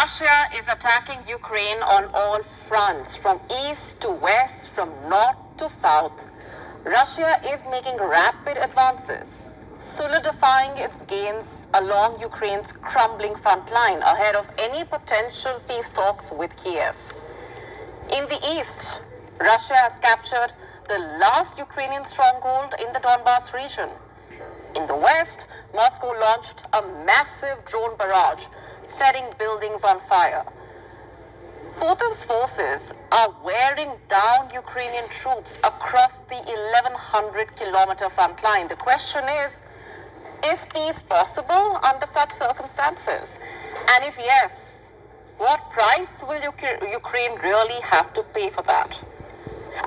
Russia is attacking Ukraine on all fronts, from east to west, from north to south. Russia is making rapid advances, solidifying its gains along Ukraine's crumbling front line ahead of any potential peace talks with Kiev. In the east, Russia has captured the last Ukrainian stronghold in the Donbas region. In the west, Moscow launched a massive drone barrage, setting buildings on fire. Putin's forces are wearing down Ukrainian troops across the 1,100-kilometer front line. The question is peace possible under such circumstances? And if yes, what price will Ukraine really have to pay for that?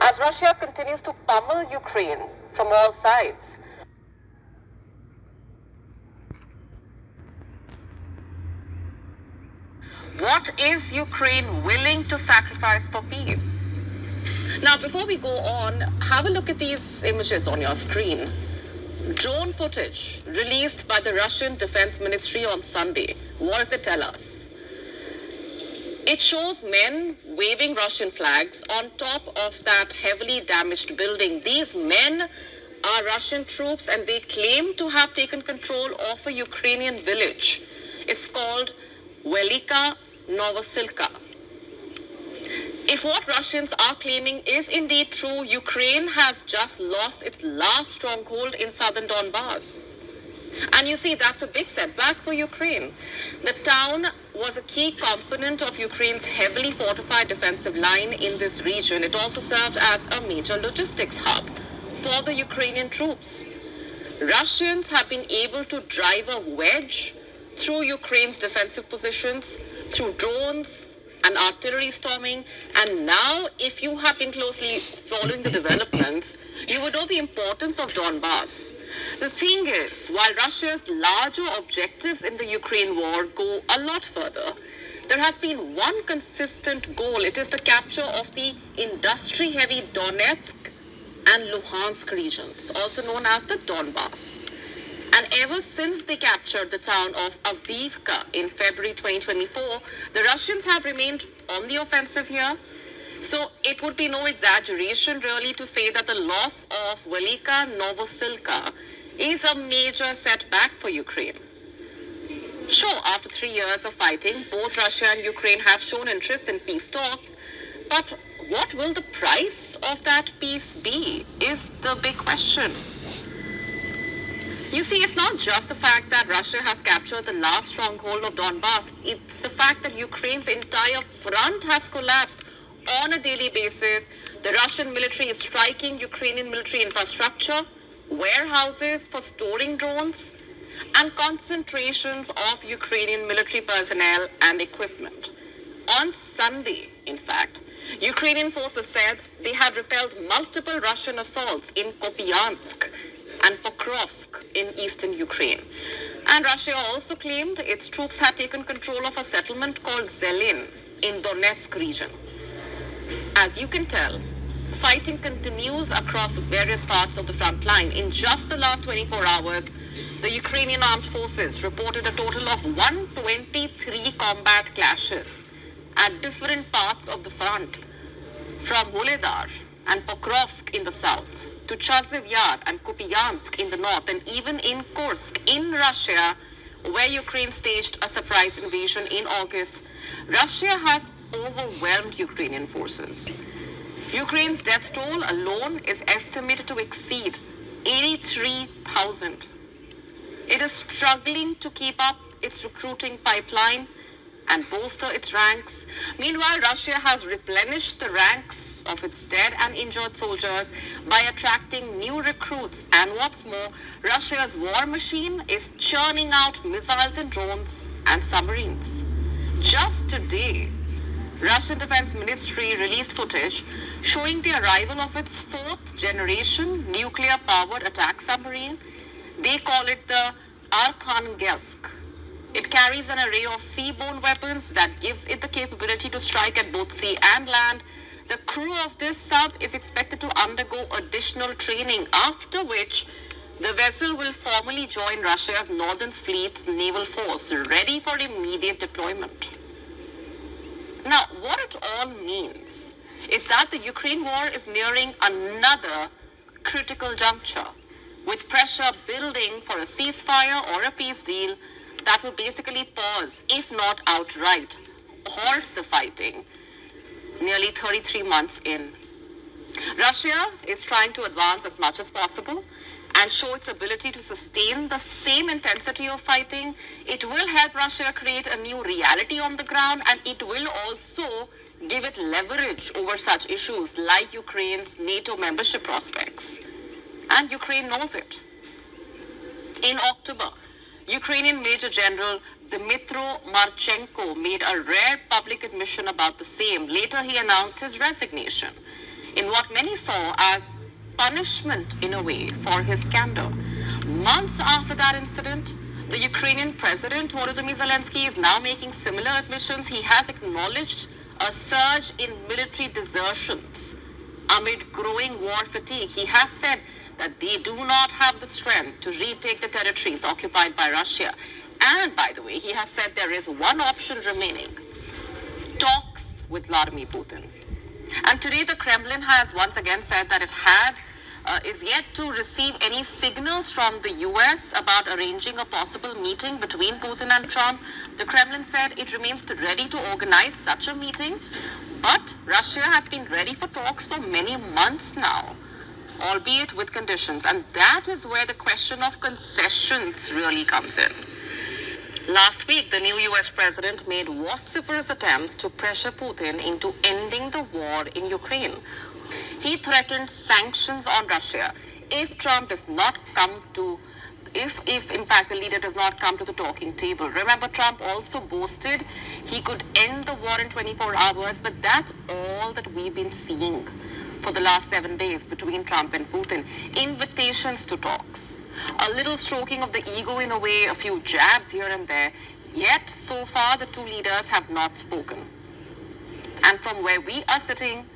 As Russia continues to pummel Ukraine from all sides, what is Ukraine willing to sacrifice for peace? Now, before we go on, have a look at these images on your screen. Drone footage released by the Russian Defense Ministry on Sunday. What does it tell us? It shows men waving Russian flags on top of that heavily damaged building. These men are Russian troops and they claim to have taken control of a Ukrainian village. It's called Velika Novosilka. If what Russians are claiming is indeed true, Ukraine has just lost its last stronghold in southern Donbas. And you see, that's a big setback for Ukraine. The town was a key component of Ukraine's heavily fortified defensive line in this region. It also served as a major logistics hub for the Ukrainian troops. Russians have been able to drive a wedge through Ukraine's defensive positions, through drones and artillery storming. And now, if you have been closely following the developments, you would know the importance of Donbas. The thing is, while Russia's larger objectives in the Ukraine war go a lot further, there has been one consistent goal. It is the capture of the industry-heavy Donetsk and Luhansk regions, also known as the Donbas. And ever since they captured the town of Avdiivka in February 2024, the Russians have remained on the offensive here. So it would be no exaggeration really to say that the loss of Velika Novosilka is a major setback for Ukraine. Sure, after 3 years of fighting, both Russia and Ukraine have shown interest in peace talks, but what will the price of that peace be is the big question. You see, it's not just the fact that Russia has captured the last stronghold of Donbas. It's the fact that Ukraine's entire front has collapsed on a daily basis. The Russian military is striking Ukrainian military infrastructure, warehouses for storing drones, and concentrations of Ukrainian military personnel and equipment. On Sunday, in fact, Ukrainian forces said they had repelled multiple Russian assaults in Kupiansk and Pokrovsk in eastern Ukraine. And Russia also claimed its troops had taken control of a settlement called Zelin in Donetsk region. As you can tell, fighting continues across various parts of the front line. In just the last 24 hours, the Ukrainian armed forces reported a total of 123 combat clashes at different parts of the front, from Vuhledar and Pokrovsk in the south to Chaziv Yar and Kupiansk in the north, and even in Kursk in Russia, where Ukraine staged a surprise invasion in August. Russia has overwhelmed Ukrainian forces. Ukraine's death toll alone is estimated to exceed 83,000. It is struggling to keep up its recruiting pipeline and bolster its ranks. Meanwhile, Russia has replenished the ranks of its dead and injured soldiers by attracting new recruits. And what's more, Russia's war machine is churning out missiles and drones and submarines. Just today, Russian Defense Ministry released footage showing the arrival of its fourth generation nuclear-powered attack submarine. They call it the Arkhangelsk. It carries an array of seaborne weapons that gives it the capability to strike at both sea and land. The crew of this sub is expected to undergo additional training, after which the vessel will formally join Russia's Northern Fleet's naval force, ready for immediate deployment. Now, what it all means is that the Ukraine war is nearing another critical juncture, with pressure building for a ceasefire or a peace deal that will basically pause, if not outright, halt the fighting nearly 33 months in. Russia is trying to advance as much as possible and show its ability to sustain the same intensity of fighting. It will help Russia create a new reality on the ground, and it will also give it leverage over such issues like Ukraine's NATO membership prospects. And Ukraine knows it. In October, Ukrainian Major General Dmytro Marchenko made a rare public admission about the same. Later, he announced his resignation in what many saw as punishment, in a way, for his candor. Months after that incident, the Ukrainian President Volodymyr Zelensky is now making similar admissions. He has acknowledged a surge in military desertions amid growing war fatigue. He has said that they do not have the strength to retake the territories occupied by Russia. And by the way, he has said there is one option remaining: talks with Vladimir Putin. And today the Kremlin has once again said that it is yet to receive any signals from the US about arranging a possible meeting between Putin and Trump. The Kremlin said it remains ready to organize such a meeting, but Russia has been ready for talks for many months now, albeit with conditions. And that is where the question of concessions really comes in. Last week, the new US president made vociferous attempts to pressure Putin into ending the war in Ukraine. He threatened sanctions on Russia if Trump does not come to, if in fact the leader does not come to the talking table. Remember, Trump also boasted he could end the war in 24 hours, but that's all that we've been seeing for the last 7 days between Trump and Putin. Invitations to talks, a little stroking of the ego in a way, a few jabs here and there. Yet, so far, the two leaders have not spoken. And from where we are sitting,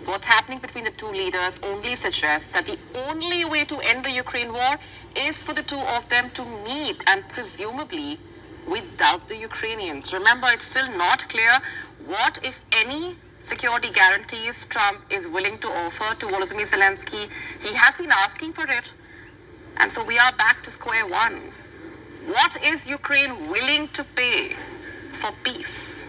what's happening between the two leaders only suggests that the only way to end the Ukraine war is for the two of them to meet, and presumably without the Ukrainians. Remember, it's still not clear what, if any, security guarantees Trump is willing to offer to Volodymyr Zelensky. He has been asking for it. And so we are back to square one. What is Ukraine willing to pay for peace?